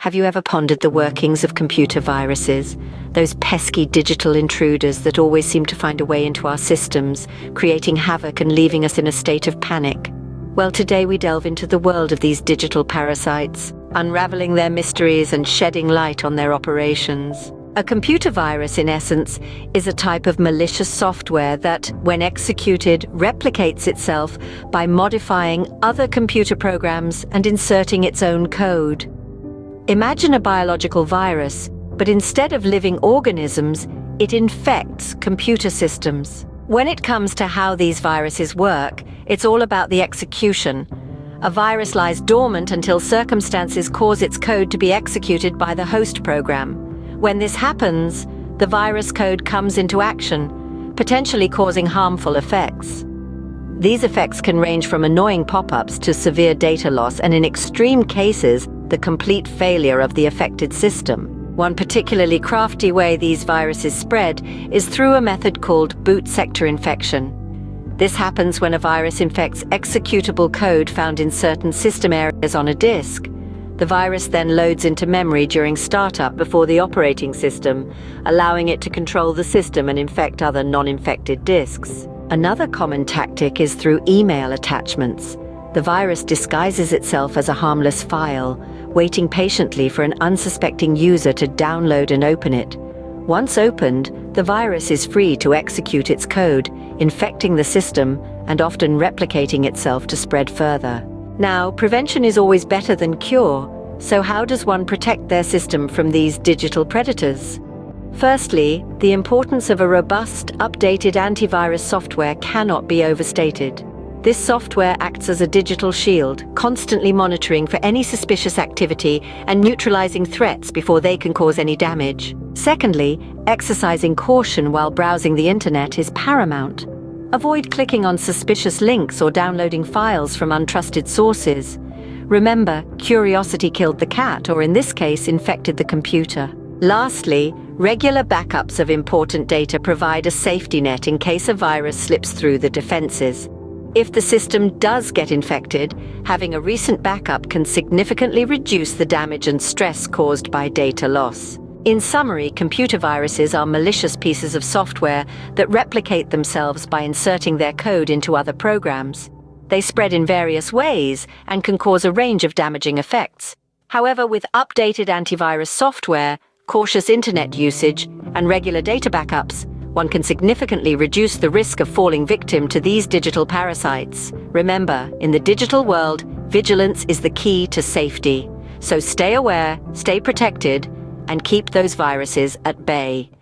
Have you ever pondered the workings of computer viruses? Those pesky digital intruders that always seem to find a way into our systems, creating havoc and leaving us in a state of panic. Well, today we delve into the world of these digital parasites, unraveling their mysteries and shedding light on their operations. A computer virus, in essence, is a type of malicious software that, when executed, replicates itself by modifying other computer programs and inserting its own code. Imagine a biological virus, but instead of living organisms, it infects computer systems. When it comes to how these viruses work, it's all about the execution. A virus lies dormant until circumstances cause its code to be executed by the host program. When this happens, the virus code comes into action, potentially causing harmful effects. These effects can range from annoying pop-ups to severe data loss, and in extreme cases, the complete failure of the affected system. One particularly crafty way these viruses spread is through a method called boot sector infection. This happens when a virus infects executable code found in certain system areas on a disk. The virus then loads into memory during startup before the operating system, allowing it to control the system and infect other non-infected disks. Another common tactic is through email attachments. The virus disguises itself as a harmless file, waiting patiently for an unsuspecting user to download and open it. Once opened, the virus is free to execute its code, infecting the system and often replicating itself to spread further. Now, prevention is always better than cure, so how does one protect their system from these digital predators? Firstly, the importance of a robust, updated antivirus software cannot be overstated. This software acts as a digital shield, constantly monitoring for any suspicious activity and neutralizing threats before they can cause any damage. Secondly, exercising caution while browsing the internet is paramount. Avoid clicking on suspicious links or downloading files from untrusted sources. Remember, curiosity killed the cat, or in this case, infected the computer. Lastly, regular backups of important data provide a safety net in case a virus slips through the defenses. If the system does get infected, having a recent backup can significantly reduce the damage and stress caused by data loss. In summary, computer viruses are malicious pieces of software that replicate themselves by inserting their code into other programs. They spread in various ways and can cause a range of damaging effects. However, with updated antivirus software, cautious internet usage, and regular data backups, one can significantly reduce the risk of falling victim to these digital parasites. Remember, in the digital world, vigilance is the key to safety. So stay aware, stay protected, and keep those viruses at bay.